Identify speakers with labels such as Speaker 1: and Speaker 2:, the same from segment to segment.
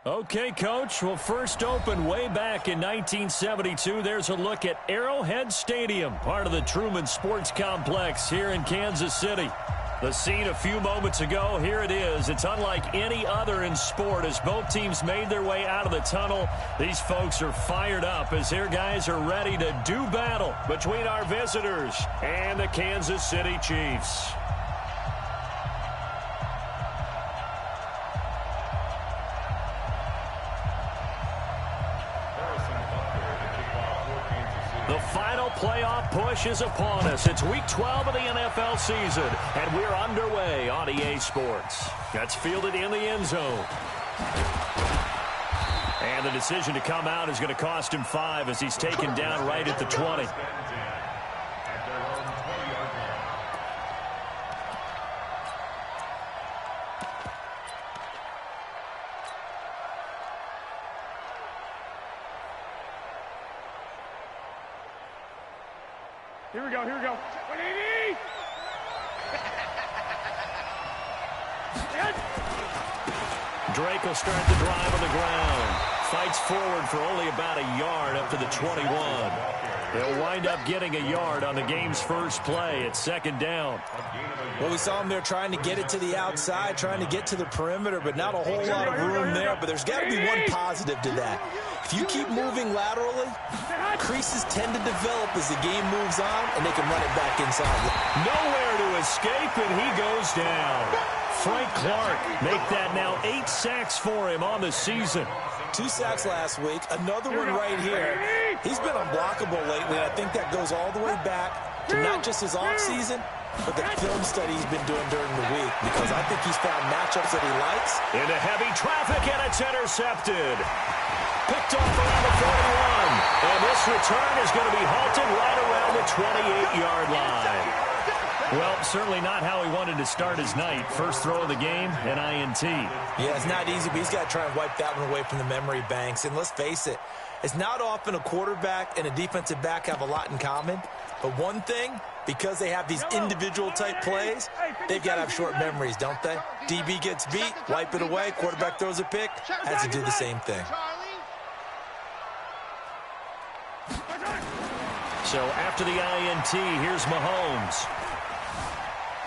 Speaker 1: Okay, Coach. Well, first opened way back in 1972. There's a look at Arrowhead Stadium, part of the Truman Sports Complex here in Kansas City. The scene a few moments ago, here it is. It's unlike any other in sport as both teams made their way out of the tunnel. These folks are fired up as their guys are ready to do battle between our visitors and the Kansas City Chiefs. The final playoff push is upon us. It's Week 12 of the NFL season, and we're underway on EA Sports. That's fielded in the end zone. And the decision to come out is going to cost him 5 as he's taken down right at the 20.
Speaker 2: Here we go, here we go. 180!
Speaker 1: Drake will start the drive on the ground. Fights forward for only about a yard up to the 21. They'll wind up getting a yard on the game's first play. It's second down.
Speaker 3: Well, we saw them there trying to get it to the outside, trying to get to the perimeter, but not a whole lot of room there. But there's got to be one positive to that. If you keep moving laterally, creases tend to develop as the game moves on, and they can run it back inside.
Speaker 1: Nowhere to escape, and he goes down. Frank Clark make that now 8 sacks for him on the season.
Speaker 3: 2 sacks last week, another one right here. He's been unblockable lately, and I think that goes all the way back to not just his offseason, but the film study he's been doing during the week, because I think he's found matchups that he likes.
Speaker 1: Into heavy traffic, and it's intercepted. Picked off around the 41. And this return is going to be halted right around the 28-yard line. Well, certainly not how he wanted to start his night. First throw of the game, an INT.
Speaker 3: Yeah, it's not easy, but he's got to try and wipe that one away from the memory banks. And let's face it, it's not often a quarterback and a defensive back have a lot in common. But one thing, because they have these individual type plays, they've got to have short memories, don't they? DB gets beat, wipe it away, quarterback throws a pick, has to do the same thing.
Speaker 1: So after the INT, here's Mahomes.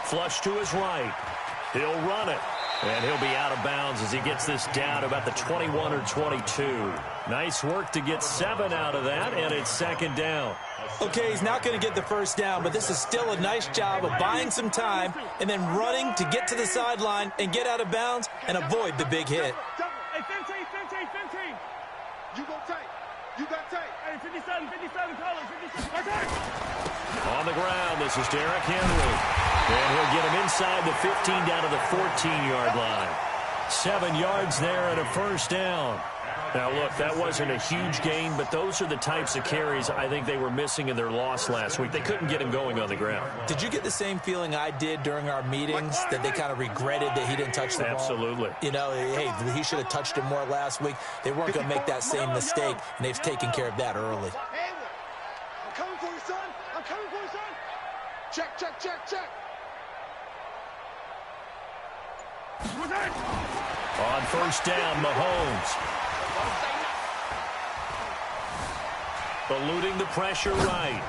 Speaker 1: Flush to his right. He'll run it. And he'll be out of bounds as he gets this down to about the 21 or 22. Nice work to get 7 out of that, and it's second down.
Speaker 3: Okay, he's not going to get the first down, but this is still a nice job of buying some time and then running to get to the sideline and get out of bounds and avoid the big hit.
Speaker 2: Hey, 15. You go tight. You got tight. Hey, 57, colors, 57.
Speaker 1: On the ground, this is Derrick Henry. And he'll get him inside the 15 down to the 14-yard line. 7 yards there and a first down. Now, look, that wasn't a huge gain, but those are the types of carries I think they were missing in their loss last week. They couldn't get him going on the ground.
Speaker 3: Did you get the same feeling I did during our meetings, that they kind of regretted that he didn't touch the ball?
Speaker 1: Absolutely.
Speaker 3: You know, hey, he should have touched it more last week. They weren't going to make that same mistake, and they've taken care of that early.
Speaker 2: I'm coming for you, son. I'm coming for you, son. Check.
Speaker 1: On first down, Mahomes. Eluding the pressure right.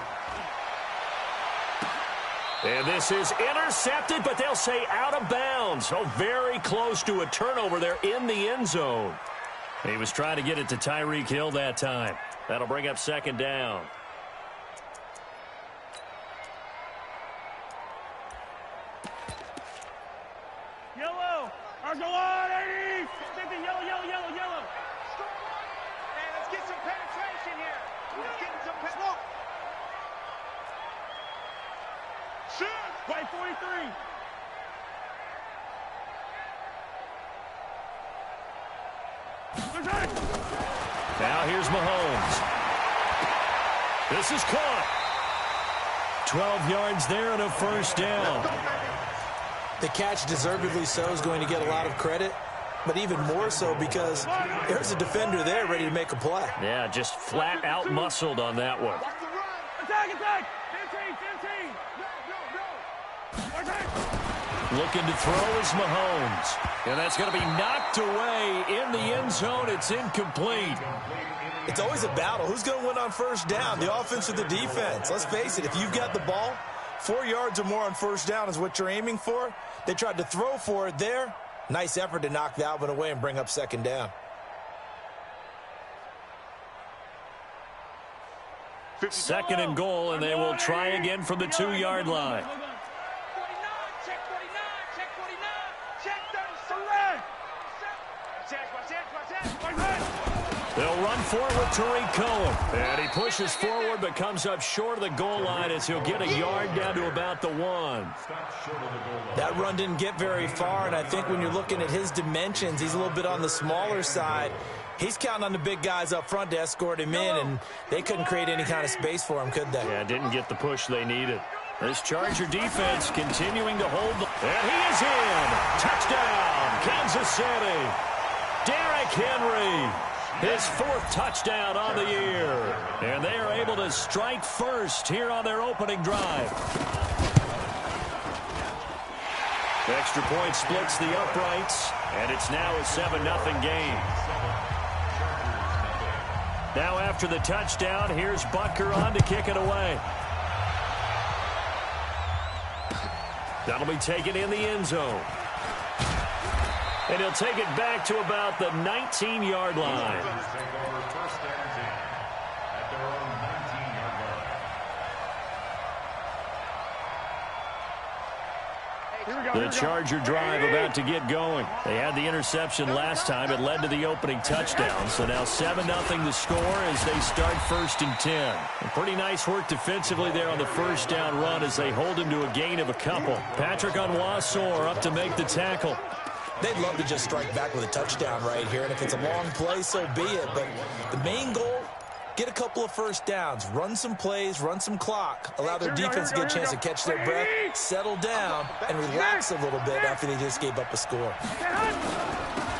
Speaker 1: And this is intercepted, but they'll say out of bounds. So very close to a turnover there in the end zone. He was trying to get it to Tyreek Hill that time. That'll bring up second down.
Speaker 2: Yellow. Let's go on, 80. 50, yellow. Man, let's get some penetration here. Let's get some penetration. Shoot. White 43.
Speaker 1: Now here's Mahomes. This is caught. 12 yards there and a first down.
Speaker 3: The catch, deservedly so, is going to get a lot of credit, but even more so because there's a defender there ready to make a play.
Speaker 1: Yeah, just flat out muscled on that one.
Speaker 2: Attack. 15.
Speaker 1: Looking to throw is Mahomes. And that's going to be knocked away in the end zone. It's incomplete.
Speaker 3: It's always a battle. Who's going to win on first down, the offense or the defense? Let's face it, if you've got the ball, 4 yards or more on first down is what you're aiming for. They tried to throw for it there. Nice effort to knock that one away and bring up second down.
Speaker 1: Second and goal, and they will try again from the 2-yard line. They'll run forward with Tariq Cohen. And he pushes forward but comes up short of the goal line as he'll get a yard down to about the 1.
Speaker 3: That run didn't get very far, and I think when you're looking at his dimensions, he's a little bit on the smaller side. He's counting on the big guys up front to escort him in, and they couldn't create any kind of space for him, could they?
Speaker 1: Yeah, didn't get the push they needed. This Charger defense continuing to hold. And he is in. Touchdown, Kansas City. Derrick Henry. His 4th touchdown on the year. And they are able to strike first here on their opening drive. The extra point splits the uprights, and it's now a 7-0 game. Now after the touchdown, here's Butker on to kick it away. That'll be taken in the end zone. And he'll take it back to about the 19-yard line. The Charger drive about to get going. They had the interception last time. It led to the opening touchdown. So now 7-0 the score as they start 1st and 10. And pretty nice work defensively there on the first down run as they hold him to a gain of a couple. Patrick Onwuasor up to make the tackle.
Speaker 3: They'd love to just strike back with a touchdown right here, and if it's a long play, so be it. But the main goal, get a couple of first downs, run some plays, run some clock, allow their defense to get a chance to catch their breath, settle down, and relax a little bit after they just gave up a score.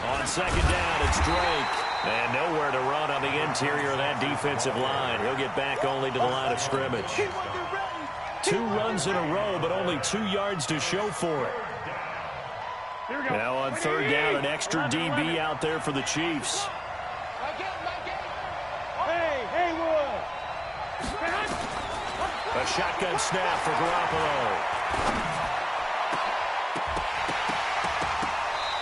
Speaker 1: On second down, it's Drake. And nowhere to run on the interior of that defensive line. He'll get back only to the line of scrimmage. 2 runs in a row, but only 2 yards to show for it. Now on third down, an extra DB out there for the Chiefs. A shotgun snap for Garoppolo.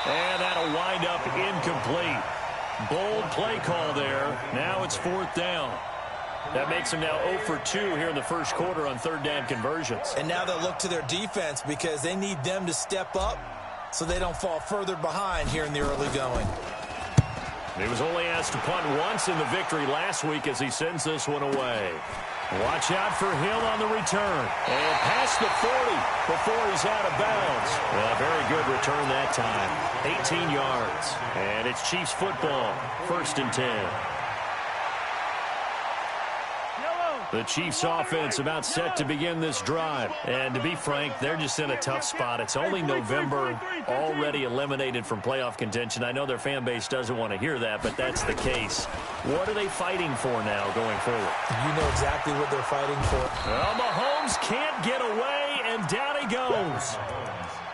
Speaker 1: And that'll wind up incomplete. Bold play call there. Now it's 4th down. That makes them now 0 for 2 here in the first quarter on third down conversions.
Speaker 3: And now they'll look to their defense because they need them to step up so they don't fall further behind here in the early going.
Speaker 1: He was only asked to punt once in the victory last week as he sends this one away. Watch out for Hill on the return. And past the 40 before he's out of bounds. A very good return that time. 18 yards. And it's Chiefs football. 1st and 10. The Chiefs offense about set to begin this drive. And to be frank, they're just in a tough spot. It's only November, already eliminated from playoff contention. I know their fan base doesn't want to hear that, but that's the case. What are they fighting for now going forward?
Speaker 3: You know exactly what they're fighting for.
Speaker 1: Well, Mahomes can't get away, and down he goes.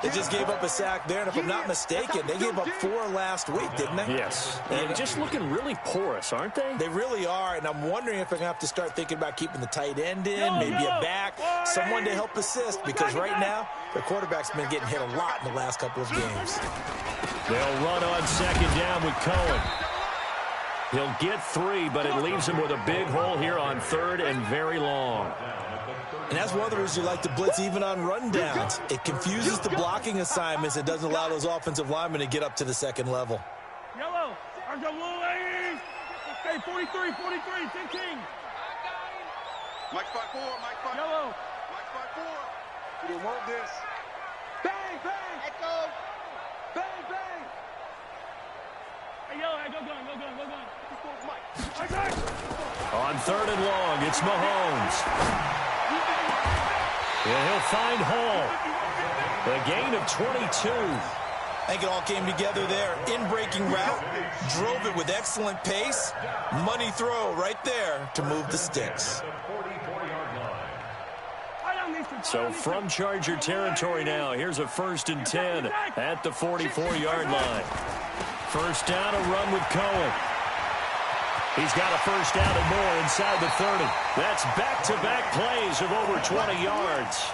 Speaker 3: They just gave up a sack there, and if I'm not mistaken, they gave up 4 last week, didn't they?
Speaker 1: Yes. And just looking really porous, aren't they?
Speaker 3: They really are, and I'm wondering if they're going to have to start thinking about keeping the tight end in, maybe a back, someone to help assist, because right now, their quarterback's been getting hit a lot in the last couple of games.
Speaker 1: They'll run on second down with Cohen. He'll get 3, but it leaves him with a big hole here on third and very long.
Speaker 3: And that's one of the reasons you like to blitz even on rundowns. It confuses the blocking assignments. It doesn't allow those offensive linemen to get up to the second level.
Speaker 2: Yellow. Hey, 43, 15. Mike 5-4, Mike 5-4. Yellow. Mike 5-4. You didn't want this. Bang, bang. Echo. Bang, bang. Hey, yellow, go gun.
Speaker 1: On third and long, it's Mahomes. Yeah, he'll find Hall. A gain of 22.
Speaker 3: I think it all came together there. In-breaking route, drove it with excellent pace. Money throw right there to move the sticks.
Speaker 2: I don't need
Speaker 1: So from Charger territory now, here's a 1st and 10 at the 44-yard line. First down, a run with Cohen. He's got a first down and more inside the 30. That's back-to-back plays of over 20 yards.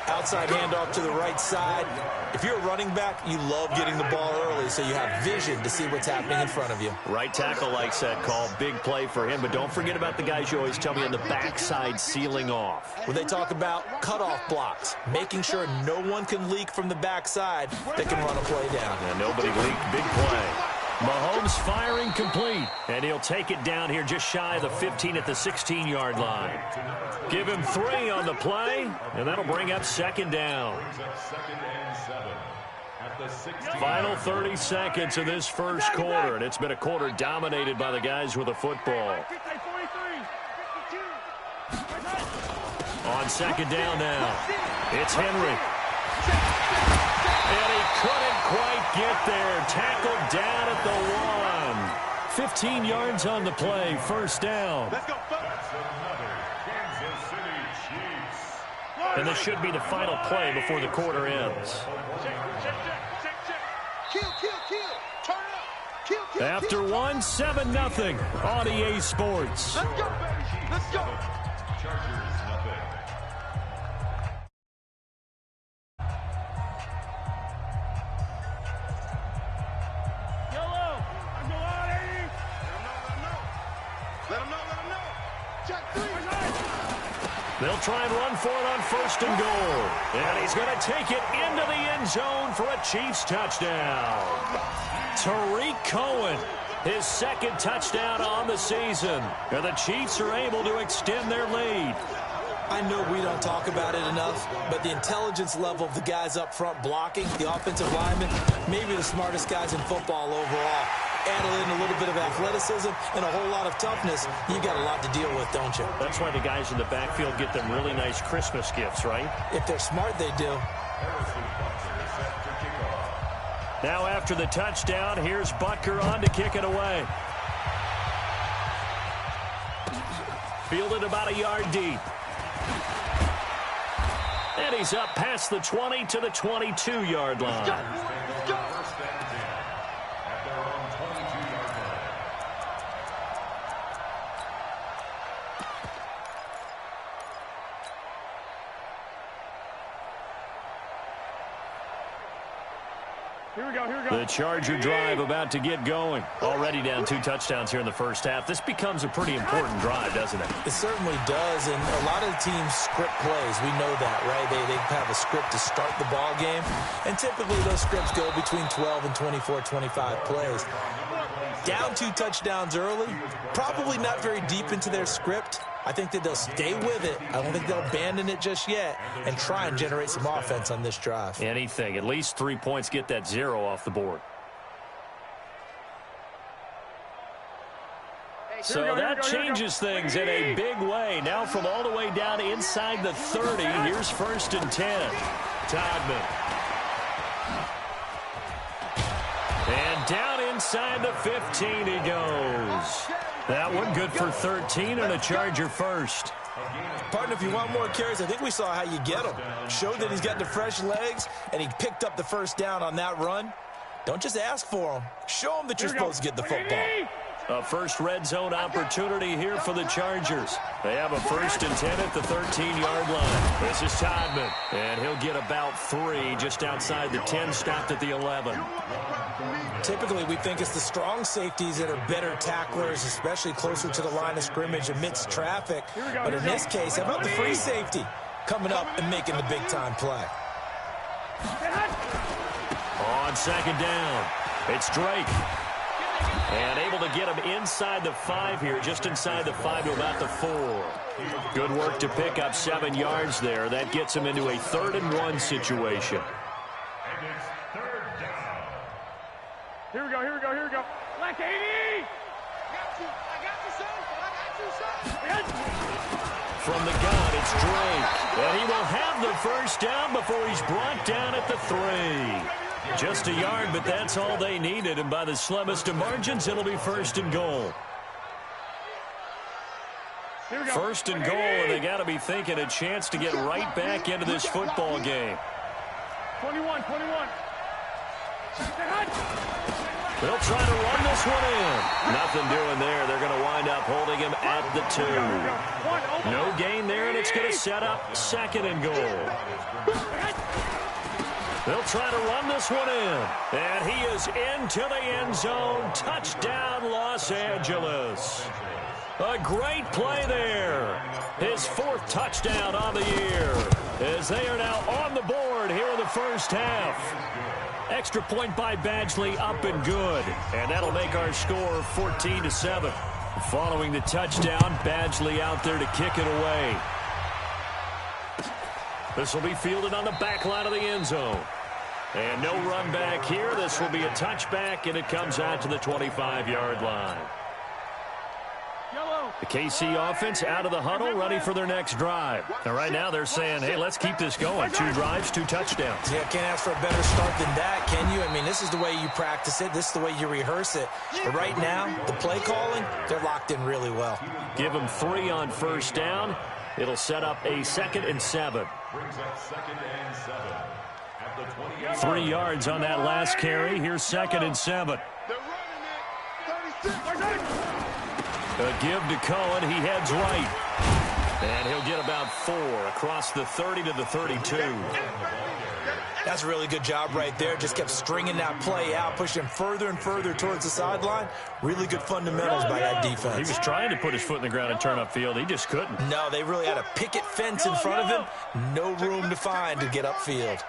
Speaker 3: Outside handoff to the right side. If you're a running back, you love getting the ball early so you have vision to see what's happening in front of you.
Speaker 1: Right tackle likes that call. Big play for him, but don't forget about the guys you always tell me on the backside sealing off.
Speaker 3: When they talk about cutoff blocks, making sure no one can leak from the backside that can run a play down.
Speaker 1: And nobody leaked. Big play. Mahomes firing complete, and he'll take it down here just shy of the 15 at the 16-yard line. Give him 3 on the play, and that'll bring up 2nd down. Final 30 seconds of this first quarter, and it's been a quarter dominated by the guys with the football. On 2nd down now, it's Henry. And he couldn't quite get there. Tackled down at the 1. 15 yards on the play. First down. And this should be the final play before the quarter ends. After 1, 7-0 on EA Sports.
Speaker 2: Let's go, baby. Let's go.
Speaker 1: They'll try and run for it on 1st and goal. And he's going to take it into the end zone for a Chiefs touchdown. Tariq Cohen, his 2nd touchdown on the season. And the Chiefs are able to extend their lead.
Speaker 3: I know we don't talk about it enough, but the intelligence level of the guys up front blocking, the offensive linemen, maybe the smartest guys in football overall. Add in a little bit of athleticism and a whole lot of toughness, you got a lot to deal with, don't you?
Speaker 1: That's why the guys in the backfield get them really nice Christmas gifts, right?
Speaker 3: If they're smart, they do.
Speaker 1: Now after the touchdown, here's Butker on to kick it away. Fielded about a yard deep. And he's up past the 20 to the 22-yard line.
Speaker 2: Let's go. Here we go, here we go.
Speaker 1: The Charger drive about to get going. Already down 2 touchdowns here in the first half. This becomes a pretty important drive, doesn't it?
Speaker 3: It certainly does, and a lot of the teams script plays. We know that, right? They have a script to start the ball game, and typically those scripts go between 12 and 24, 25 plays. Down 2 touchdowns early, probably not very deep into their script. I think that they'll stay with it. I don't think they'll abandon it just yet and try and generate some offense on this drive.
Speaker 1: Anything. At least 3 points, get that 0 off the board. So that changes things in a big way. Now from all the way down inside the 30, here's 1st and 10. Todman. And down inside the 15 he goes. That one good for 13 and a Charger first.
Speaker 3: Partner, if you want more carries, I think we saw how you get them. Showed that he's got the fresh legs, and he picked up the first down on that run. Don't just ask for them. Show them that you're supposed to get the football.
Speaker 1: A first red zone opportunity here for the Chargers. They have a 1st and 10 at the 13-yard line. This is Todman, and he'll get about 3 just outside the 10, stopped at the 11.
Speaker 3: Typically, we think it's the strong safeties that are better tacklers, especially closer to the line of scrimmage amidst traffic. But in this case, how about the free safety coming up and making the big-time play?
Speaker 1: On 2nd down, it's Drake. And able to get him inside the 5 here, just inside the 5 to about the 4. Good work to pick up 7 yards there. That gets him into a 3rd and 1 situation.
Speaker 2: Here we go, here we go, here we go. Black 80! I got you, son. I got you, son.
Speaker 1: From the gun, it's Drake. And he will have the first down before he's brought down at the 3. Just a yard, but that's all they needed. And by the slimmest of margins, it'll be 1st and goal. First and goal, and they got to be thinking a chance to get right back into this football game.
Speaker 2: 21.
Speaker 1: They'll try to run this one in. Nothing doing there. They're going to wind up holding him at the 2. No gain there, and it's going to set up second and goal. They'll try to run this one in. And he is into the end zone. Touchdown, Los Angeles. A great play there. His 4th touchdown on the year, as they are now on the board here in the first half. Extra point by Badgley, up and good. And that'll make our score 14-7. Following the touchdown, Badgley out there to kick it away. This will be fielded on the back line of the end zone. And no run back here. This will be a touchback, and it comes out to the 25-yard line. The KC offense out of the huddle, ready for their next drive. Now, right now, they're saying, hey, let's keep this going. 2 drives, 2 touchdowns.
Speaker 3: Yeah, can't ask for a better start than that, can you? I mean, this is the way you practice it. This is the way you rehearse it. But right now, the play calling, they're locked in really well.
Speaker 1: Give them 3 on first down. It'll set up a 2nd and 7. 3 yards on that last carry. Here's 2nd and 7. A give to Cohen. He heads right. And he'll get about 4 across the 30 to the 32.
Speaker 3: That's a really good job right there. Just kept stringing that play out, pushing further and further towards the sideline. Really good fundamentals by that defense.
Speaker 1: He was trying to put his foot in the ground and turn upfield. He just couldn't.
Speaker 3: No, they really had a picket fence in front of him. No room to find to get upfield.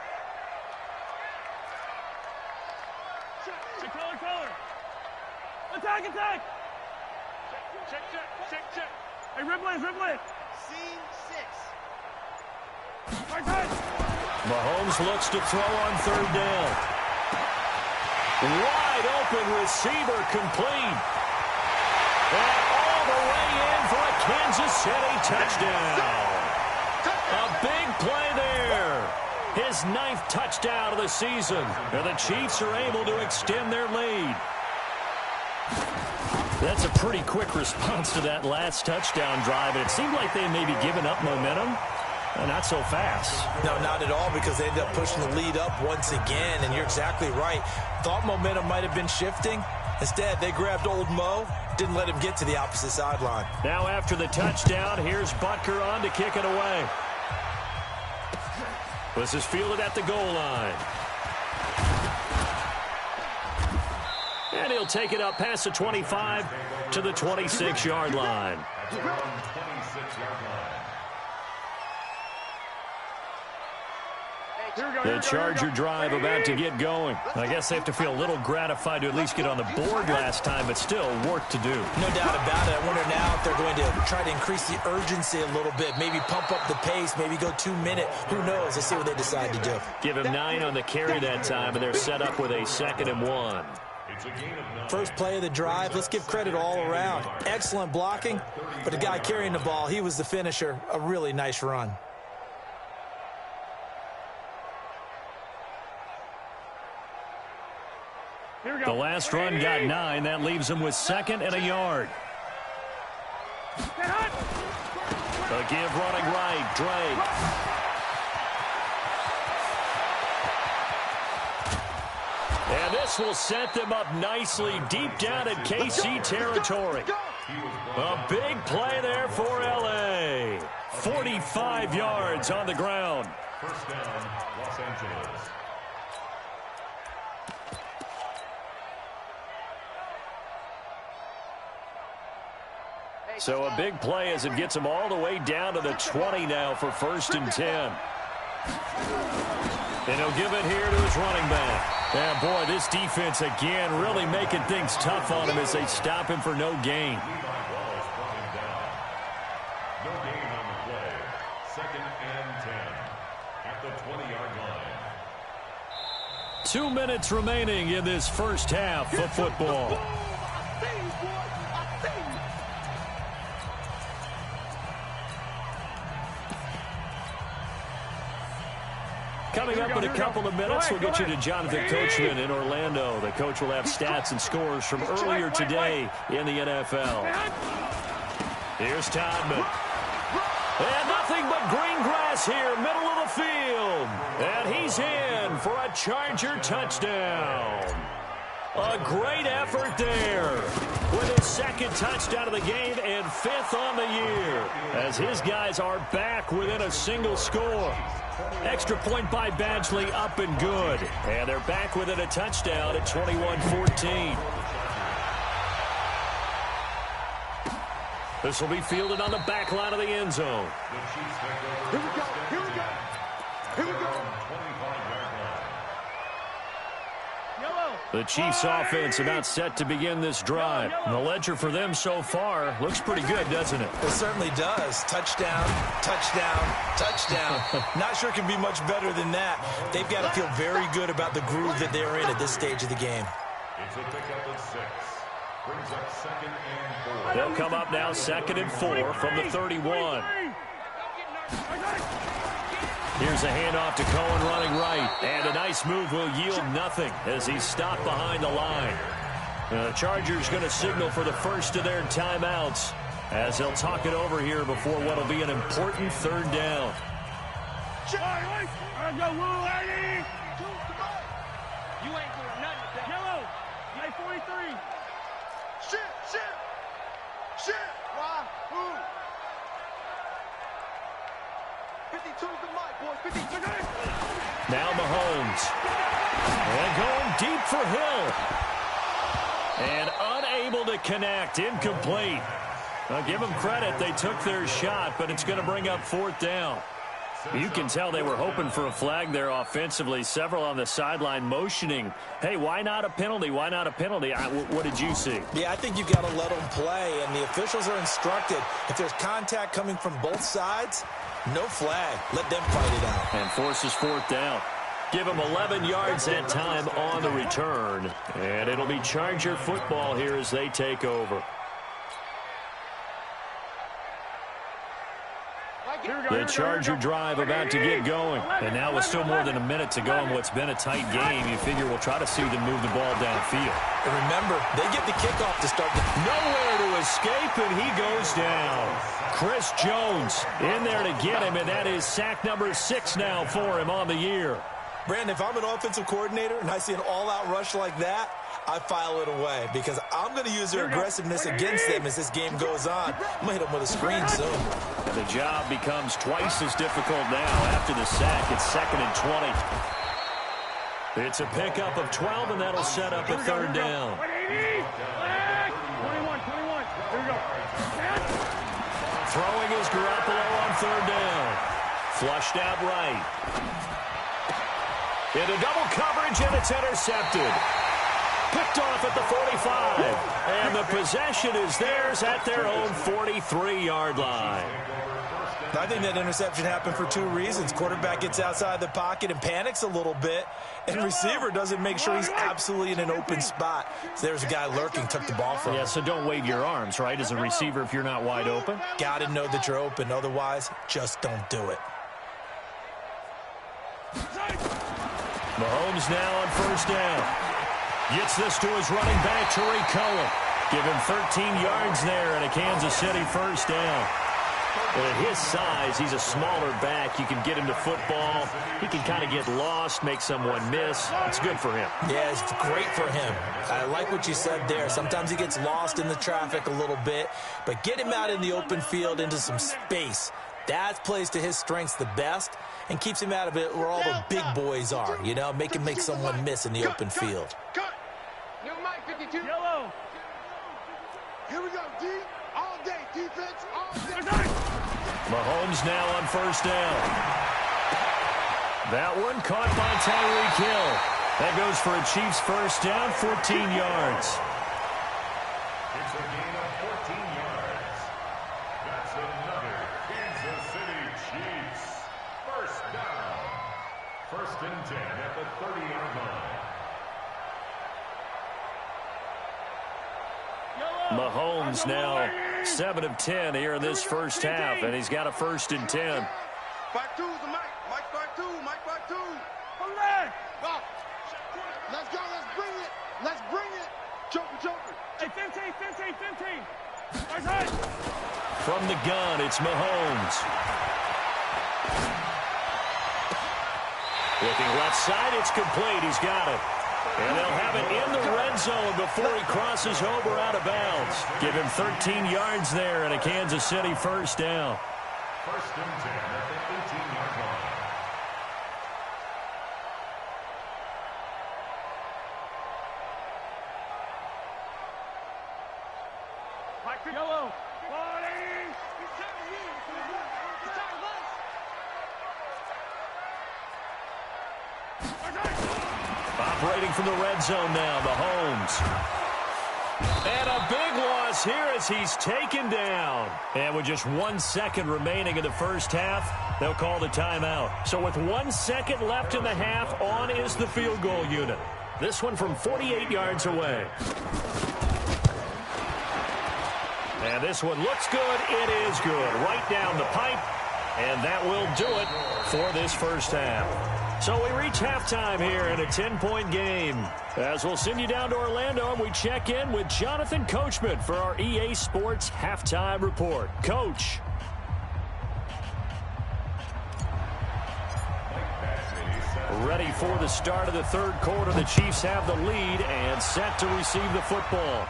Speaker 2: Attack! Check. Hey, Ripley.
Speaker 4: Scene 6.
Speaker 1: Mahomes looks to throw on 3rd down. Wide open receiver complete. And all the way in for a Kansas City touchdown. A big play there. His 9th touchdown of the season. And the Chiefs are able to extend their lead. That's a pretty quick response to that last touchdown drive. And it seemed like they may be giving up momentum. Not so fast.
Speaker 3: No, not at all, because they ended up pushing the lead up once again. And you're exactly right. Thought momentum might have been shifting. Instead, they grabbed old Mo, didn't let him get to the opposite sideline.
Speaker 1: Now after the touchdown, here's Butker on to kick it away. This is fielded at the goal line. And he'll take it up past the 25 to the 26-yard line. The Charger drive about to get going. I guess they have to feel a little gratified to at least get on the board last time, but still work to do.
Speaker 3: No doubt about it. I wonder now if they're going to try to increase the urgency a little bit, maybe pump up the pace, maybe go 2-minute. Who knows? Let's see what they decide to do.
Speaker 1: Give him 9 on the carry that time, and they're set up with a 2nd and 1.
Speaker 3: First play of the drive, let's give credit all around. Excellent blocking, but the guy carrying the ball, he was the finisher. A really nice run.
Speaker 1: The last run got 9. That leaves him with 2nd and a yard. A give running right, Drake. And this will set them up nicely deep down in KC territory. A big play there for L.A. 45 yards on the ground.
Speaker 5: First down, Los Angeles.
Speaker 1: So a big play as it gets them all the way down to the 20 now for 1st and 10. And he'll give it here to his running back. And boy, this defense again really making things tough on him as they stop him for no gain.
Speaker 5: No gain on the play. 2nd and 10 at the 20-yard line.
Speaker 1: 2 minutes remaining in this first half of football. Coming up in a couple of minutes, we'll get you to Jonathan Coachman in Orlando. The coach will have stats and scores from earlier today in the NFL. Here's Todman. And nothing but green grass here, middle of the field. And he's in for a Charger touchdown. A great effort there with his second touchdown of the game and 5th on the year as his guys are back within a single score. Extra point by Badgley up and good. And they're back within a touchdown at 21-14. This will be fielded on the back line of the end zone.
Speaker 2: Here we go. Here we go. Here we go.
Speaker 1: The Chiefs offense about set to begin this drive. And the ledger for them so far looks pretty good, doesn't it?
Speaker 3: It certainly does. Touchdown, touchdown, touchdown. Not sure it can be much better than that. They've got to feel very good about the groove that they're in at this stage of the game.
Speaker 5: It's a pickup at 6. Brings up 2nd and 4.
Speaker 1: They'll come up now 2nd and 4 from the 31. Here's a handoff to Cohen running right. And a nice move will yield nothing as he's stopped behind the line. The Chargers going to signal for the first of their timeouts as they'll talk it over here before what will be an important 3rd down.
Speaker 2: You ain't doing nothing. Yellow, you ain't 43. Shit. Why? Who? 52's the mic, boys. 52.
Speaker 1: Now Mahomes. And going deep for Hill. And unable to connect. Incomplete. Now give them credit. They took their shot, but it's going to bring up 4th down. You can tell they were hoping for a flag there offensively. Several on the sideline motioning, hey, why not a penalty? Why not a penalty? What did you see?
Speaker 3: Yeah, I think you've got to let them play, and the officials are instructed. If there's contact coming from both sides, no flag. Let them fight it out.
Speaker 1: And forces 4th down. Give them 11 yards that time on the return. And it'll be Charger football here as they take over. The Charger drive about to get going. And now with still more than a minute to go in what's been a tight game, you figure we'll try to see them move the ball downfield.
Speaker 3: And remember, they get the kickoff to start.
Speaker 1: Nowhere to escape, and he goes down. Chris Jones in there to get him, and that is sack number 6 now for him on the year.
Speaker 3: Brandon, if I'm an offensive coordinator and I see an all-out rush like that, I file it away because I'm going to use their aggressiveness against them as this game goes on. I'm going to hit them with a screen soon.
Speaker 1: And the job becomes twice as difficult now after the sack. It's 2nd and 20. It's a pickup of 12, and that'll set up a 3rd down.
Speaker 2: 21. Here we go.
Speaker 1: Throwing is Garoppolo on 3rd down. Flushed out right. Into double coverage, and it's intercepted. Picked off at the 45. And the possession is theirs at their own 43-yard line.
Speaker 3: I think that interception happened for 2 reasons. Quarterback gets outside the pocket and panics a little bit, and receiver doesn't make sure he's absolutely in an open spot. So there's a guy lurking, took the ball from him.
Speaker 1: Yeah, so don't wave your arms, right, as a receiver if you're not wide open.
Speaker 3: Got to know that you're open. Otherwise, just don't do it.
Speaker 1: Mahomes now on 1st down. Gets this to his running back, Tariq Cohen. Give him 13 yards there and a Kansas City 1st down. At his size, he's a smaller back. You can get him to football. He can kind of get lost, make someone miss. It's good for him.
Speaker 3: Yeah, it's great for him. I like what you said there. Sometimes he gets lost in the traffic a little bit, but get him out in the open field into some space. That plays to his strengths the best and keeps him out of it where all the big boys are, you know, make someone miss in the open field.
Speaker 2: New mic 52. Yellow. Here we go, D. All day. Defense, all day.
Speaker 1: Mahomes now on 1st down. That one caught by Tyreek Hill. That goes for a Chiefs 1st down, 14 yards.
Speaker 5: It's a gain of 14 yards. That's another Kansas City Chiefs 1st down. 1st and 10 at the 30-yard line.
Speaker 1: Mahomes now 7 of 10 here in this 1st half, and he's got a 1st and 10.
Speaker 2: 5-2's the mic. Mike 5-2. Mike 5-2. Go. Let's go. Let's bring it. Let's bring it. Joker. Hey, 15. Right side.
Speaker 1: From the gun, it's Mahomes. Looking left side, it's complete. He's got it. And they'll have it in the red zone before he crosses over out of bounds. Give him 13 yards there and a Kansas City first down.
Speaker 5: First and 10 at the 18-yard line.
Speaker 2: Yellow.
Speaker 1: Operating from the red zone now, Mahomes. And a big loss here as he's taken down. And with just 1 second remaining in the first half, they'll call the timeout. So with 1 second left in the half, on is the field goal unit. This one from 48 yards away. And this one looks good. It is good. Right down the pipe. And that will do it for this first half. So we reach halftime here in a 10-point game. As we'll send you down to Orlando, and we check in with Jonathan Coachman for our EA Sports Halftime Report. Coach. Ready for the start of the third quarter. The Chiefs have the lead and set to receive the football.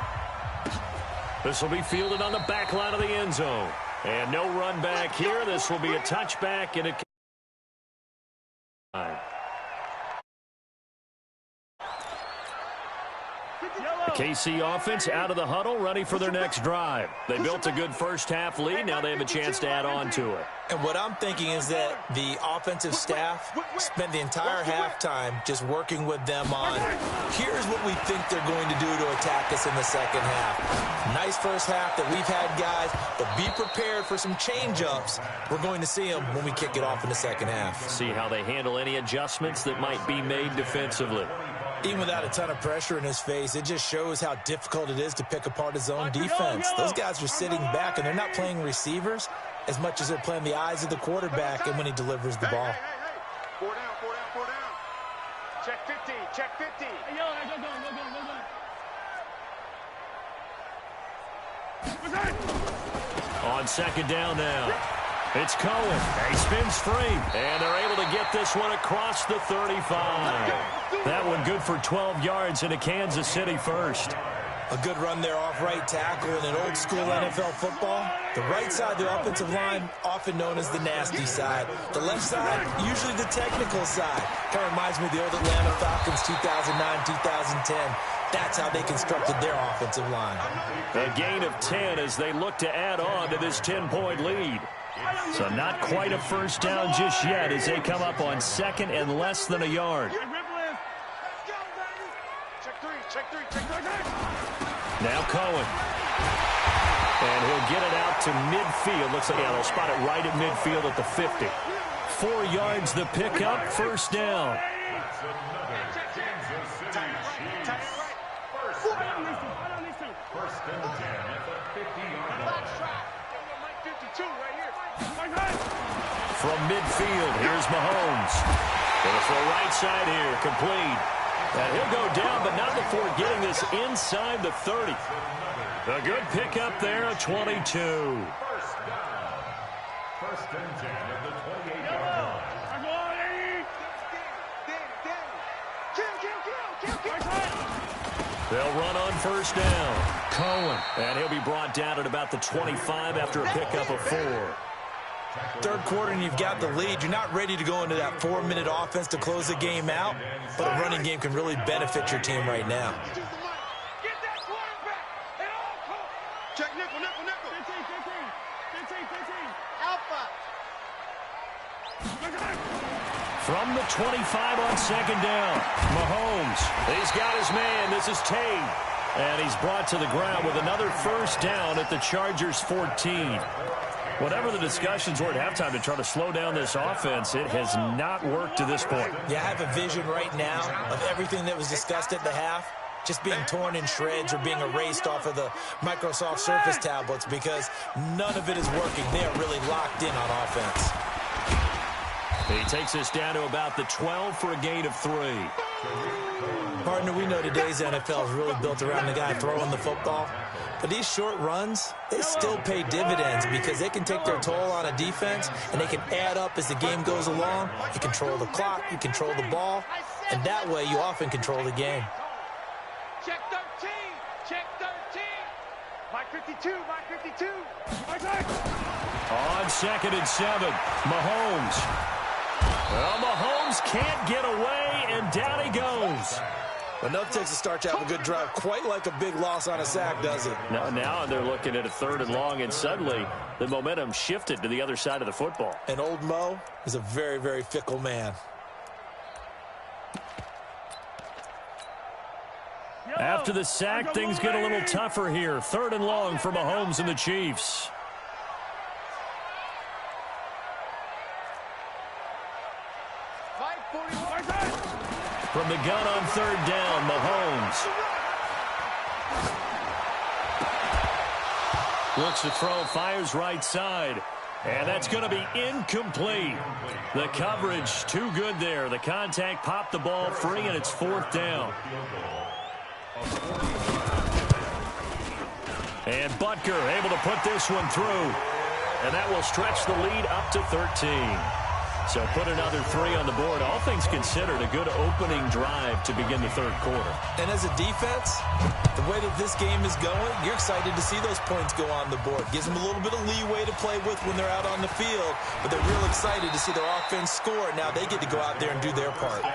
Speaker 1: This will be fielded on the back line of the end zone. And no run back here. This will be a touchback and a... The KC offense out of the huddle, ready for their next drive. They built a good first-half lead. Now they have a chance to add on to it.
Speaker 3: And what I'm thinking is that the offensive staff spent the entire halftime just working with them on, here's what we think they're going to do to attack us in the second half. Nice first half that we've had, guys, but be prepared for some change-ups. We're going to see them when we kick it off in the second half.
Speaker 1: See how they handle any adjustments that might be made defensively.
Speaker 3: Even without a ton of pressure in his face, it just shows how difficult it is to pick apart his own defense. Those guys are sitting back, and they're not playing receivers as much as they're playing the eyes of the quarterback and when he delivers the ball.
Speaker 2: Four down. Check 50, check 50. Hey, yo, go.
Speaker 1: On second down now. It's Cohen. He spins free. And they're able to get this one across the 35. That one good for 12 yards into Kansas City first.
Speaker 3: A good run there off right tackle in an old-school NFL football. The right side of the offensive line, often known as the nasty side. The left side, usually the technical side. Kind of reminds me of the old Atlanta Falcons 2009, 2010. That's how they constructed their offensive line.
Speaker 1: A gain of 10 as they look to add on to this 10-point lead. So not quite a first down just yet as they come up on second and less than a yard. Now Cohen. And he'll get it out to midfield. Looks like, they'll spot it right at midfield at the 50. 4 yards the pickup, first down.
Speaker 5: First and 10 at the 50-yard line.
Speaker 1: From midfield, here's Mahomes. Going to throw right side here, complete. And he'll go down, but not before getting this inside the 30. A good pickup there, a 22.
Speaker 5: First down. First and 10 at the 28-yard line.
Speaker 1: They'll run on first down. Cohen. And he'll be brought down at about the 25 after a pickup of 4.
Speaker 3: Third quarter and you've got the lead. You're not ready to go into that 4-minute offense to close the game out, but a running game can really benefit your team right now.
Speaker 2: Get that quarterback at all costs. Check nickel. 15. Alpha.
Speaker 1: From the 25 on second down, Mahomes. He's got his man. This is Tate. And he's brought to the ground with another first down at the Chargers' 14. Whatever the discussions were at halftime to try to slow down this offense, it has not worked to this point.
Speaker 3: Yeah, I have a vision right now of everything that was discussed at the half just being torn in shreds or being erased off of the Microsoft Surface tablets because none of it is working. They are really locked in on offense.
Speaker 1: He takes us down to about the 12 for a gain of 3.
Speaker 3: Partner, we know today's NFL is really built around the guy throwing the football. But these short runs, they still pay dividends because they can take their toll on a defense, and they can add up as the game goes along. You control the clock, you control the ball, and that way you often control the game.
Speaker 2: Check 13. Check 13. Mike 52. Mike 52.
Speaker 1: On 2nd and 7, Mahomes. Well, Mahomes can't get away, and down he goes.
Speaker 3: Enough takes to start to have a good drive. Quite like a big loss on a sack, does it?
Speaker 1: Now they're looking at a 3rd and long, and suddenly the momentum shifted to the other side of the football.
Speaker 3: And old Mo is a very, very fickle man.
Speaker 1: After the sack, things get a little tougher here. 3rd and long for Mahomes and the Chiefs. From the gun on 3rd down, Mahomes. Looks to throw, fires right side. And that's going to be incomplete. The coverage too good there. The contact popped the ball free, and it's 4th down. And Butker able to put this one through. And that will stretch the lead up to 13. So put another 3 on the board. All things considered, a good opening drive to begin the 3rd quarter.
Speaker 3: And as a defense, the way that this game is going, you're excited to see those points go on the board. Gives them a little bit of leeway to play with when they're out on the field, but they're real excited to see their offense score. Now they get to go out there and do their part.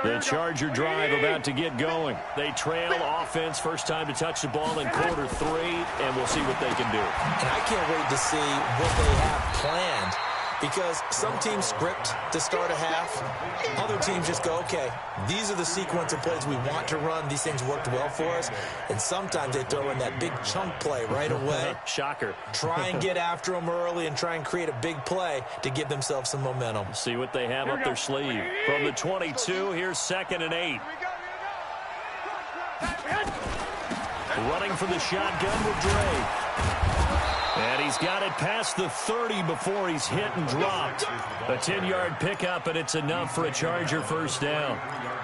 Speaker 1: The Charger drive about to get going. They trail offense, first time to touch the ball in quarter 3, and we'll see what they can do.
Speaker 3: And I can't wait to see what they have planned, because some teams script to start a half. Other teams just go, okay, these are the sequence of plays we want to run. These things worked well for us. And sometimes they throw in that big chunk play right away.
Speaker 1: Shocker.
Speaker 3: Try and get after them early and try and create a big play to give themselves some momentum.
Speaker 1: See what they have up their sleeve. From the 22, here's 2nd and 8. Running for the shotgun with Drake. And he's got it past the 30 before he's hit and dropped. A 10-yard pickup, and it's enough for a Charger first down.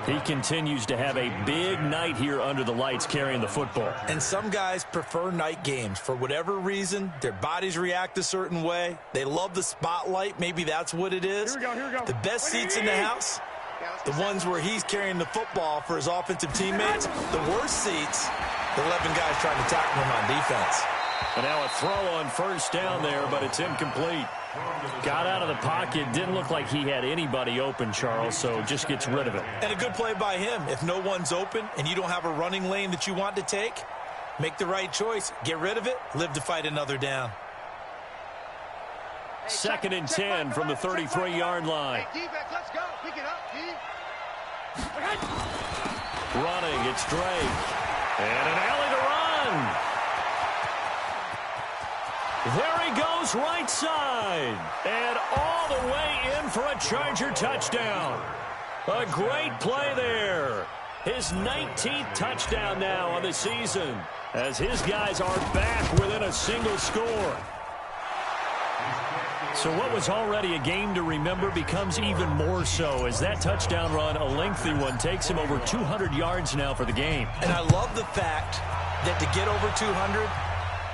Speaker 1: He continues to have a big night here under the lights carrying the football.
Speaker 3: And some guys prefer night games. For whatever reason, their bodies react a certain way. They love the spotlight. Maybe that's what it is.
Speaker 2: Here we go.
Speaker 3: The best seats in the house, the ones where he's carrying the football for his offensive teammates. The worst seats, the 11 guys trying to tackle him on defense.
Speaker 1: And now a throw on first down there, but it's incomplete. Got out of the pocket. Didn't look like he had anybody open, Charles, so just gets rid of it.
Speaker 3: And a good play by him. If no one's open and you don't have a running lane that you want to take, make the right choice. Get rid of it. Live to fight another down.
Speaker 1: 2nd and 10 from the 33-yard line.
Speaker 2: Hey, defense, let's go. Pick it up, D.
Speaker 1: Running, it's Drake. And an alley to run. There he goes, right side. And all the way in for a Charger touchdown. A great play there. His 19th touchdown now on the season, as his guys are back within a single score. So what was already a game to remember becomes even more so, as that touchdown run, a lengthy one, takes him over 200 yards now for the game.
Speaker 3: And I love the fact that to get over 200,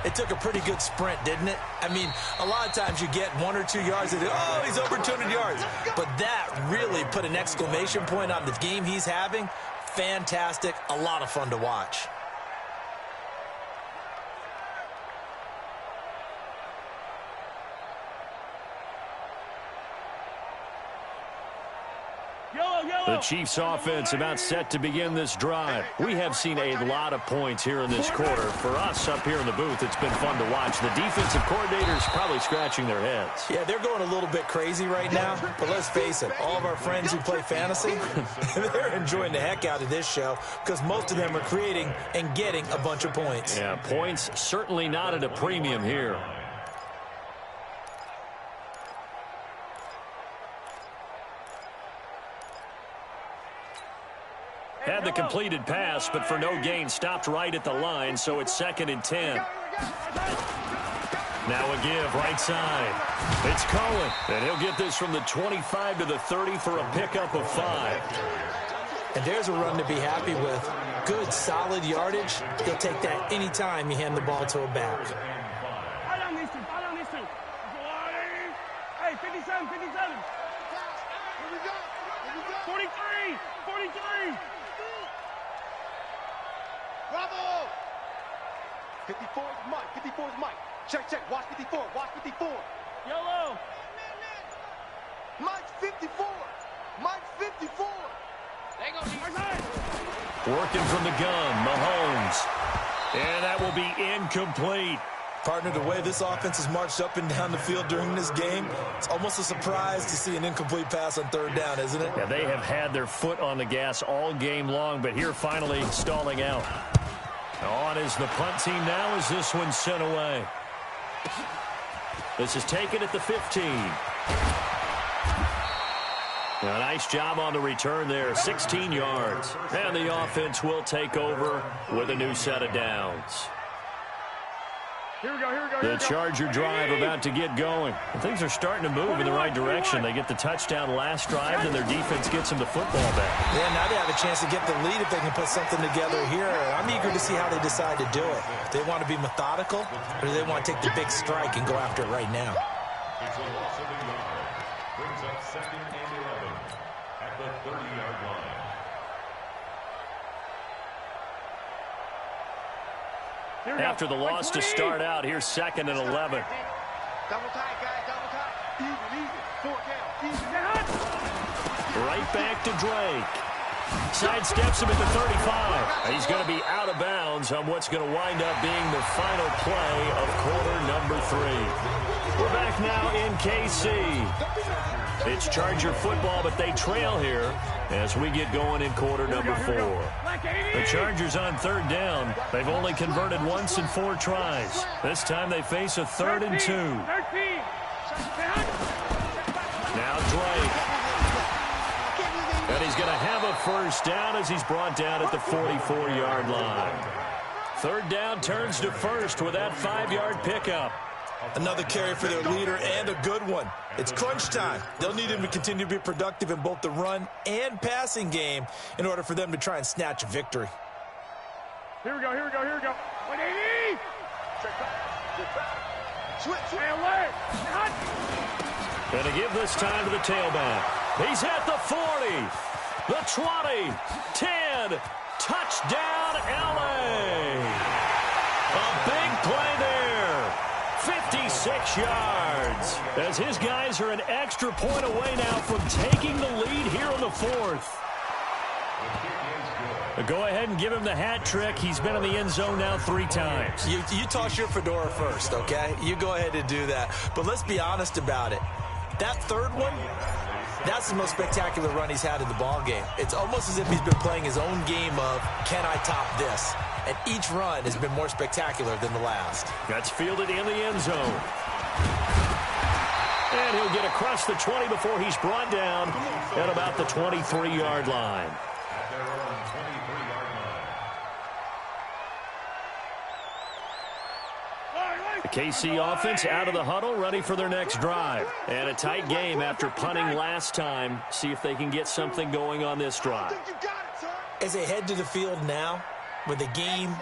Speaker 3: it took a pretty good sprint, didn't it? I mean, a lot of times you get 1 or 2 yards and oh, he's over 200 yards. But that really put an exclamation point on the game he's having. Fantastic. A lot of fun to watch.
Speaker 1: The Chiefs offense about set to begin this drive. We have seen a lot of points here in this quarter. For us up here in the booth, it's been fun to watch. The defensive coordinators probably scratching their heads.
Speaker 3: Yeah, they're going a little bit crazy right now. But let's face it, all of our friends who play fantasy, they're enjoying the heck out of this show because most of them are creating and getting a bunch of points.
Speaker 1: Yeah, points certainly not at a premium here. Had the completed pass, but for no gain, stopped right at the line, so it's 2nd and 10. Now a give, right side. It's Cohen, and he'll get this from the 25 to the 30 for a pickup of 5.
Speaker 3: And there's a run to be happy with. Good, solid yardage. He'll take that anytime you hand the ball to a back.
Speaker 2: Hey, 57, 57. 43, 43. Bravo. 54 is Mike, 54 is Mike. Check, check, watch 54, watch 54. Yellow. Mike's 54. Mike's 54.
Speaker 1: Working from the gun, Mahomes. And that will be incomplete.
Speaker 3: Partner, the way this offense has marched up and down the field during this game, it's almost a surprise to see an incomplete pass on 3rd down, isn't it?
Speaker 1: Yeah, they have had their foot on the gas all game long, but here finally stalling out. On is the punt team now as this one's sent away. This is taken at the 15. A nice job on the return there, 16 yards. And the offense will take over with a new set of downs.
Speaker 2: Here we go, here we go.
Speaker 1: The Charger drive about to get going. And things are starting to move in the right direction. They get the touchdown last drive, and their defense gets them the football back.
Speaker 3: Yeah, now they have a chance to get the lead if they can put something together here. I'm eager to see how they decide to do it. Do they want to be methodical, or do they want to take the big strike and go after it right now?
Speaker 5: It's a loss of a yard. Brings up 2nd and 11 at the 30-yard line.
Speaker 1: After the loss to start out, here's 2nd and 11.
Speaker 2: Double tight, guys, double tight. Easy, 4 count. Easy.
Speaker 1: Right back to Drake. Sidesteps him at the 35. He's going to be out of bounds on what's going to wind up being the final play of quarter number 3. We're back now in KC. It's Charger football, but they trail here as we get going in quarter number 4. The Chargers on 3rd down. They've only converted once in 4 tries. This time they face a 3rd and 2. Now Drake. And he's going to have a 1st down as he's brought down at the 44-yard line. 3rd down turns to 1st with that 5-yard pickup.
Speaker 3: Another carry for their leader and a good one. It's crunch time. They'll need him to continue to be productive in both the run and passing game in order for them to try and snatch a victory.
Speaker 2: Here we go, here we go, here we go. 180! Switch, alert!
Speaker 1: Going to give this time to the tailback. He's at the 40, the 20, 10, touchdown LA! A big play there, 56 yards, as his guys are an extra point away now from taking the lead here in the 4th. Go ahead and give him the hat trick. He's been in the end zone now 3 times.
Speaker 3: You toss your fedora first, okay? You go ahead and do that. But let's be honest about it. That 3rd one, that's the most spectacular run he's had in the ball game. It's almost as if he's been playing his own game of, can I top this? And each run has been more spectacular than the last.
Speaker 1: That's fielded in the end zone. And he'll get across the 20 before he's brought down at about the 23-yard line. The KC offense out of the huddle, ready for their next drive. And a tight game after punting last time. See if they can get something going on this drive.
Speaker 3: As they head to the field now, with the game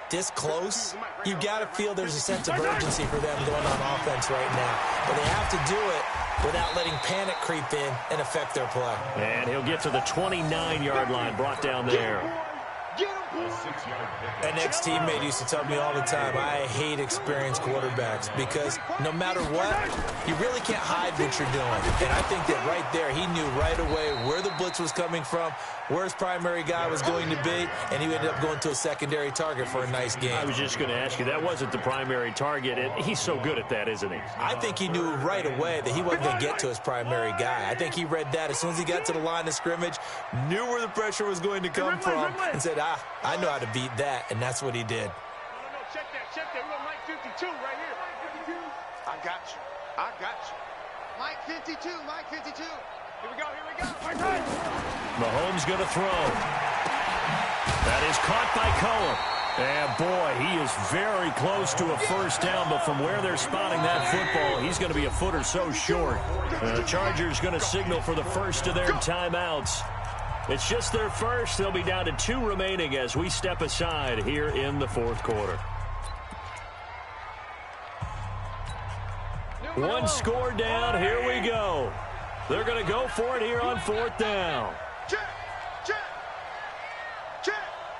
Speaker 3: this close, you've got to feel there's a sense of urgency for them going on offense right now. But they have to do it without letting panic creep in and affect their play.
Speaker 1: And he'll get to the 29-yard line, brought down there.
Speaker 3: An ex-teammate used to tell me all the time, I hate experienced quarterbacks because no matter what, you really can't hide what you're doing. And I think that right there, he knew right away where the blitz was coming from, where his primary guy was going to be, and he ended up going to a secondary target for a nice game.
Speaker 1: I was just going to ask you, that wasn't the primary target. He's so good at that, isn't he?
Speaker 3: I think he knew right away that he wasn't going to get to his primary guy. I think he read that as soon as he got to the line of scrimmage, knew where the pressure was going to come from, and said, I know how to beat that, and that's what he did.
Speaker 2: No, check that. We got Mike 52 right here. Mike 52. I got you. Mike 52, Mike 52. Here we go. My time.
Speaker 1: Mahomes going to throw. That is caught by Cohen. And, boy, he is very close to a first down, but from where they're spotting that football, he's going to be a foot or so short. The Chargers going to signal for the first of their timeouts. It's just their first. They'll be down to 2 remaining as we step aside here in the fourth quarter. One score down. Here we go. They're going to go for it here on fourth down.
Speaker 2: Check.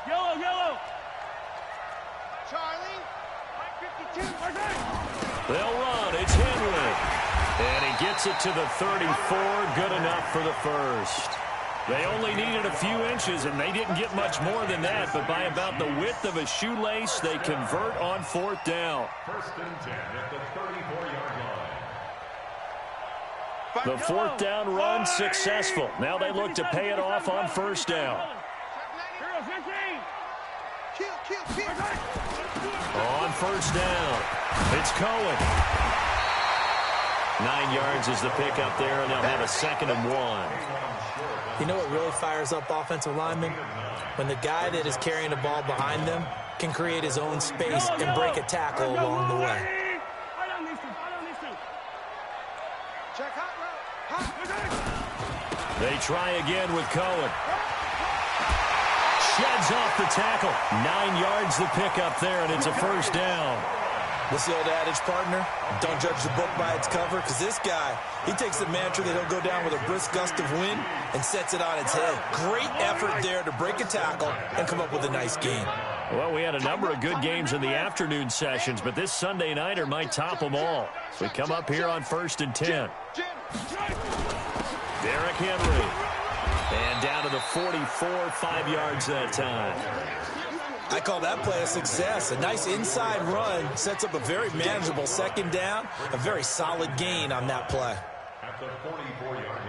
Speaker 2: Yellow, yellow. Charlie. 52.
Speaker 1: They'll run. It's Henry. And he gets it to the 34. Good enough for the first. They only needed a few inches, and they didn't get much more than that. But by about the width of a shoelace, they convert on fourth down.
Speaker 5: First and 10 at the 34-yard line.
Speaker 1: The fourth down run successful. Now they look to pay it off on first down. On first down, it's Cohen. 9 yards is the pickup there, and they'll have a 2nd and 1.
Speaker 3: You know what really fires up offensive linemen? When the guy that is carrying the ball behind them can create his own space and break a tackle along the way.
Speaker 1: They try again with Cohen. Sheds off the tackle. 9 yards the pickup there, and it's a first down.
Speaker 3: What's the old adage, partner? Don't judge the book by its cover, because this guy, he takes the mantra that he'll go down with a brisk gust of wind and sets it on its head. Great effort there to break a tackle and come up with a nice game.
Speaker 1: Well, we had a number of good games in the afternoon sessions, but this Sunday nighter might top them all. So we come up here on first and 10. Derrick Henry. And down to the 44, 5 yards that time.
Speaker 3: I call that play a success. A nice inside run sets up a very manageable 2nd down. A very solid gain on that play.
Speaker 5: At the 44-yard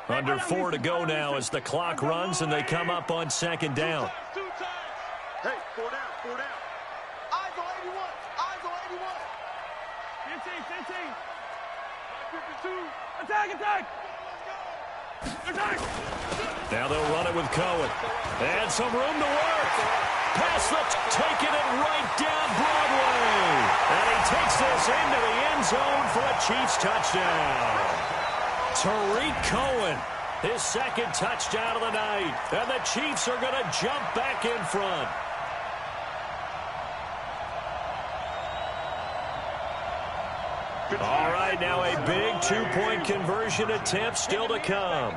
Speaker 5: line.
Speaker 1: Under 4 to go now as the clock runs and they come up on 2nd down.
Speaker 2: Hey, 4 down. Eyes on 81. 15. 52. Attack.
Speaker 1: Now they'll run it with Cohen. And some room to work. Pass taking it right down Broadway. And he takes this into the end zone for a Chiefs touchdown. Tariq Cohen, his 2nd touchdown of the night. And the Chiefs are going to jump back in front. All right, now a big 2-point conversion attempt still to come.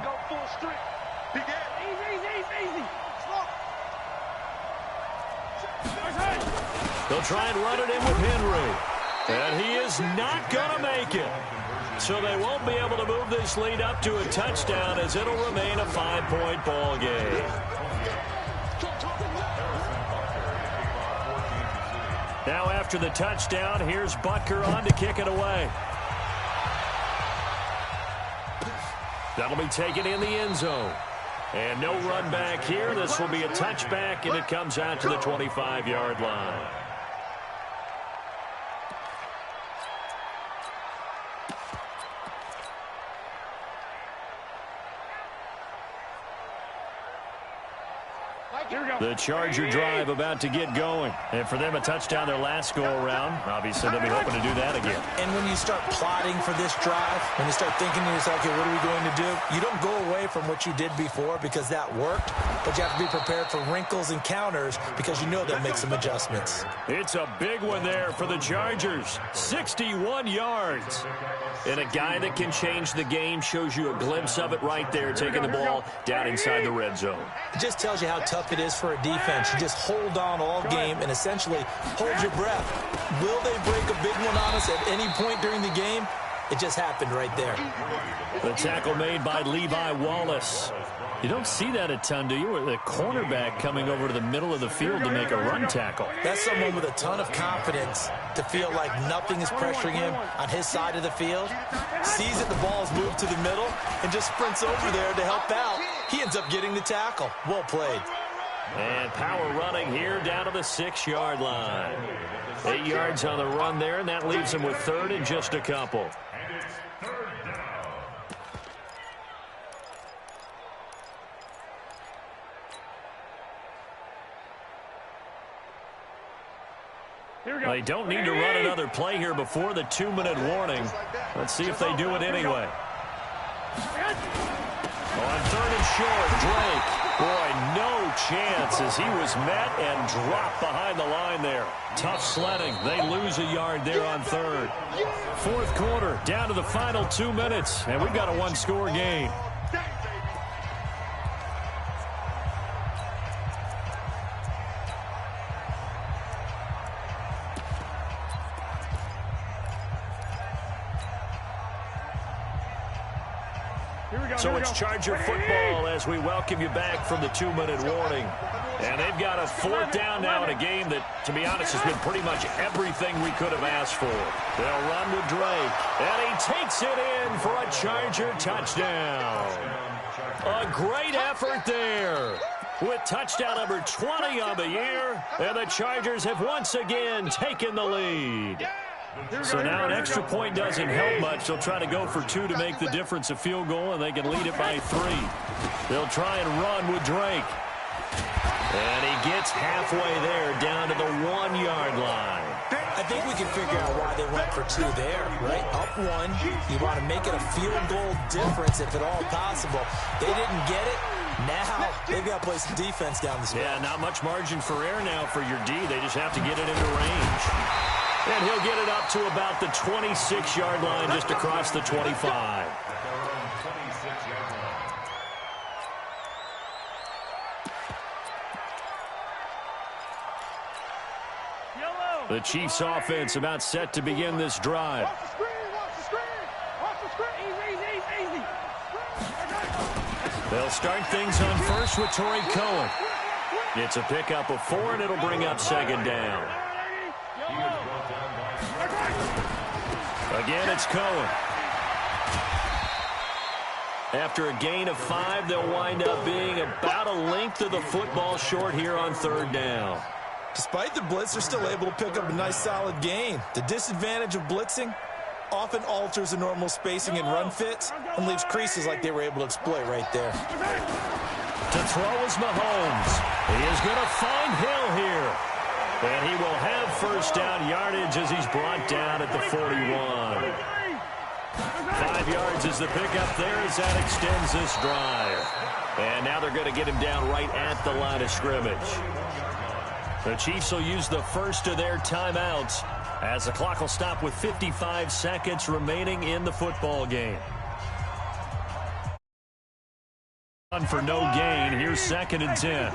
Speaker 1: They'll try and run it in with Henry. And he is not going to make it. So they won't be able to move this lead up to a touchdown as it'll remain a 5-point ball game. Now after the touchdown, here's Butker on to kick it away. That'll be taken in the end zone. And no run back here. This will be a touchback, and it comes out to the 25-yard line. The Charger drive about to get going. And for them, a touchdown their last go-around. Obviously, they'll be hoping to do that again.
Speaker 3: And when you start plotting for this drive, when you start thinking to yourself, okay, what are we going to do? You don't go away from what you did before because that worked, but you have to be prepared for wrinkles and counters because you know they'll make some adjustments.
Speaker 1: It's a big one there for the Chargers. 61 yards. And a guy that can change the game shows you a glimpse of it right there, taking the ball down inside the red zone.
Speaker 3: It just tells you how tough it is for a defense. You just hold on all game and essentially hold your breath. Will they break a big one on us at any point during the game? It just happened right there.
Speaker 1: The tackle made by Levi Wallace. You don't see that a ton, do you? The cornerback coming over to the middle of the field to make a run tackle.
Speaker 3: That's someone with a ton of confidence to feel like nothing is pressuring him on his side of the field. Sees that the ball is moved to the middle and just sprints over there to help out. He ends up getting the tackle. Well played.
Speaker 1: And power running here down to the 6-yard line. 8 yards on the run there, and that leaves him with 3rd and just a couple.
Speaker 5: And it's 3rd down.
Speaker 1: They don't need to run another play here before the 2-minute warning. Let's see if they do it anyway. On 3rd and short, Drake. Boy, no chance as he was met and dropped behind the line there. Tough sledding. They lose a yard there on 3rd. 4th quarter, down to the final 2 minutes, and we've got a one-score game. So it's Charger football as we welcome you back from the 2-minute warning. And they've got a 4th down now in a game that, to be honest, has been pretty much everything we could have asked for. They'll run with Drake, and he takes it in for a Charger touchdown. A great effort there with touchdown number 20 on the year, and the Chargers have once again taken the lead. So now an extra point doesn't help much. They'll try to go for 2 to make the difference a field goal, and they can lead it by 3. They'll try and run with Drake. And he gets halfway there down to the 1-yard line.
Speaker 3: I think we can figure out why they went for 2 there, right? Up 1, you want to make it a field goal difference if at all possible. They didn't get it. Now they've got to play some defense down the stretch.
Speaker 1: Yeah, not much margin for error now for your D. They just have to get it into range. And he'll get it up to about the 26-yard line just across the 25. The Chiefs offense about set to begin this drive. They'll start things on first with Torrey Cohen. It's a pickup of 4, and it'll bring up 2nd down. Again, it's Cohen. After a gain of 5, they'll wind up being about a length of the football short here on 3rd down.
Speaker 3: Despite the blitz, they're still able to pick up a nice, solid gain. The disadvantage of blitzing often alters the normal spacing and run fits and leaves creases like they were able to exploit right there.
Speaker 1: To throw is Mahomes. He is going to find Hill here. And he will have 1st down yardage as he's brought down at the 41. 5 yards is the pickup there as that extends this drive. And now they're going to get him down right at the line of scrimmage. The Chiefs will use the first of their timeouts as the clock will stop with 55 seconds remaining in the football game. For no gain, here's 2nd and 10.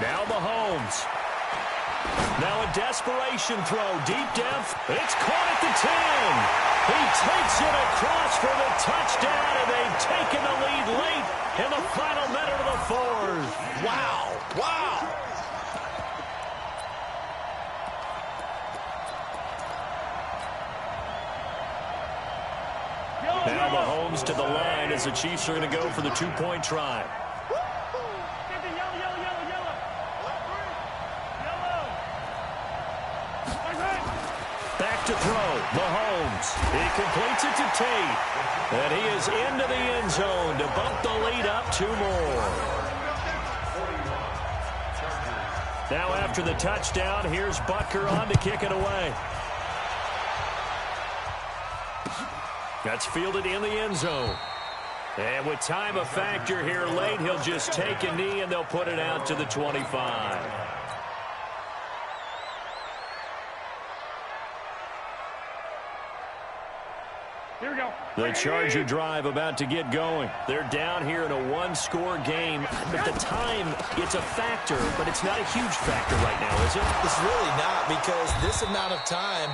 Speaker 1: Now Mahomes. Now a desperation throw. Deep depth. It's caught at the 10. He takes it across for the touchdown, and they've taken the lead late in the final minute of the 4th.
Speaker 3: Wow. Wow.
Speaker 1: Now Mahomes to the line as the Chiefs are going to go for the 2-point try. Back to throw. Mahomes. He completes it to Tate. And he is into the end zone to bump the lead up 2 more. Now after the touchdown, here's Butker on to kick it away. That's fielded in the end zone. And with time a factor here late, he'll just take a knee and they'll put it out to the 25.
Speaker 2: Here we go.
Speaker 1: The Charger drive about to get going. They're down here in a 1-score game. At the time, it's a factor, but it's not a huge factor right now, is it?
Speaker 3: It's really not, because this amount of time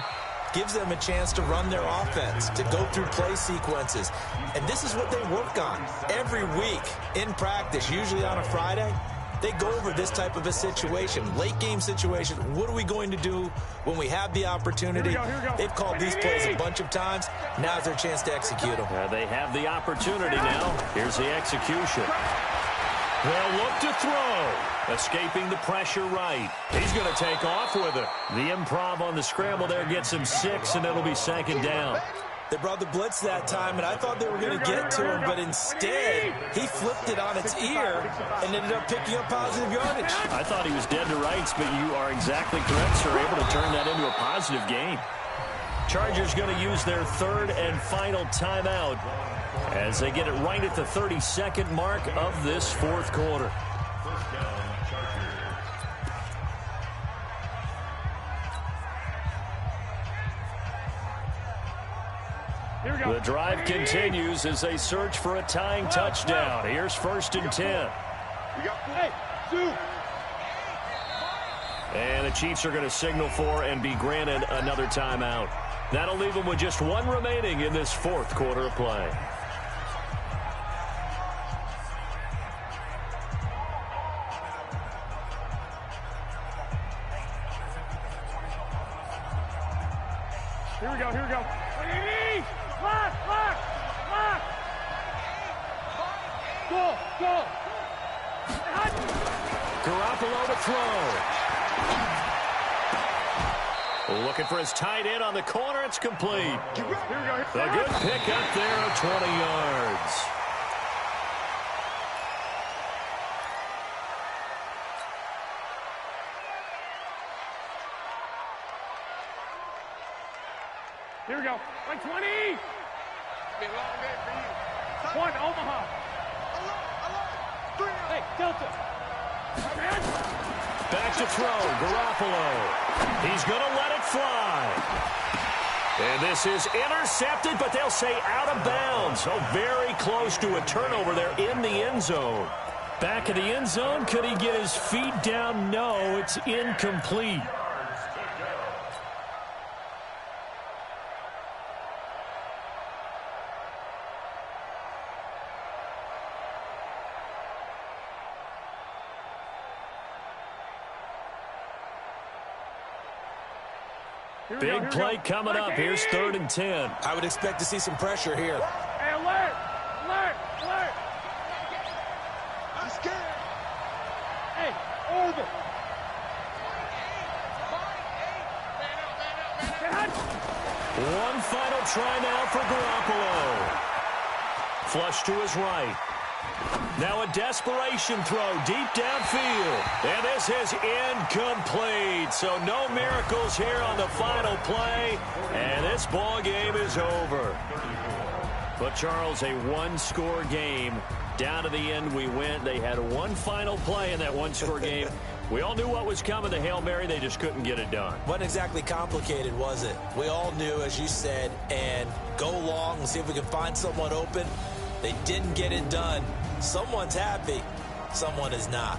Speaker 3: gives them a chance to run their offense, to go through play sequences. And this is what they work on every week in practice, usually on a Friday. They go over this type of a situation, late game situation. What are we going to do when we have the opportunity?
Speaker 2: Here we go.
Speaker 3: They've called these plays a bunch of times. Now's their chance to execute them.
Speaker 1: They have the opportunity now. Here's the execution. They'll look to throw. Escaping the pressure right. He's going to take off with it. The improv on the scramble there gets him 6, and it'll be second down.
Speaker 3: They brought the blitz that time, and I thought they were going to get to him, but instead, he flipped it on its ear and ended up picking up positive yardage.
Speaker 1: I thought he was dead to rights, but you are exactly correct, sir. Able to turn that into a positive gain. Chargers going to use their third and final timeout as they get it right at the 32nd mark of this fourth quarter. The drive continues as they search for a tying touchdown. Here's 1st and 10. And the Chiefs are going to signal for and be granted another timeout. That'll leave them with just one remaining in this fourth quarter of play.
Speaker 2: Here we go, here we go. Lock, lock, lock. Go.
Speaker 1: Garoppolo to throw. Looking for his tight end on the corner. It's complete.
Speaker 2: Here we go.
Speaker 1: A good pick up there of 20 yards.
Speaker 2: Here we go. Like 20. Be a long day for you. 1, Omaha. Hey, Delta.
Speaker 1: Back to throw. Garoppolo. He's going to let it fly. And this is intercepted, but they'll say out of bounds. So very close to a turnover there in the end zone. Back of the end zone. Could he get his feet down? No, it's incomplete. Big play coming up. Here's 3rd and 10.
Speaker 3: I would expect to see some pressure here.
Speaker 2: Hey, alert! I'm scared. Hey, orbit.
Speaker 1: One final try now for Garoppolo. Flush to his right. Now a desperation throw deep downfield. And this is incomplete. So no miracles here on the final play. And this ball game is over. But, Charles, a one-score game. Down to the end we went. They had one final play in that one-score game. We all knew what was coming. The Hail Mary, they just couldn't get it done.
Speaker 3: Wasn't exactly complicated, was it? We all knew, as you said, and go long and see if we can find someone open. They didn't get it done. Someone's happy. Someone is not.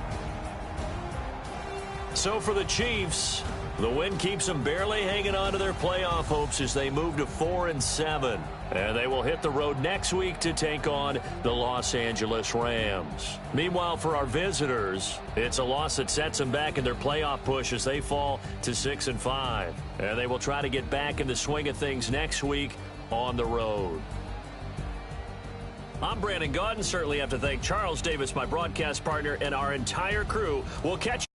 Speaker 1: So for the Chiefs, the win keeps them barely hanging on to their playoff hopes as they move to 4-7. And they will hit the road next week to take on the Los Angeles Rams. Meanwhile, for our visitors, it's a loss that sets them back in their playoff push as they fall to 6-5. And they will try to get back in the swing of things next week on the road. I'm Brandon Gaudin. Certainly have to thank Charles Davis, my broadcast partner, and our entire crew. We'll catch you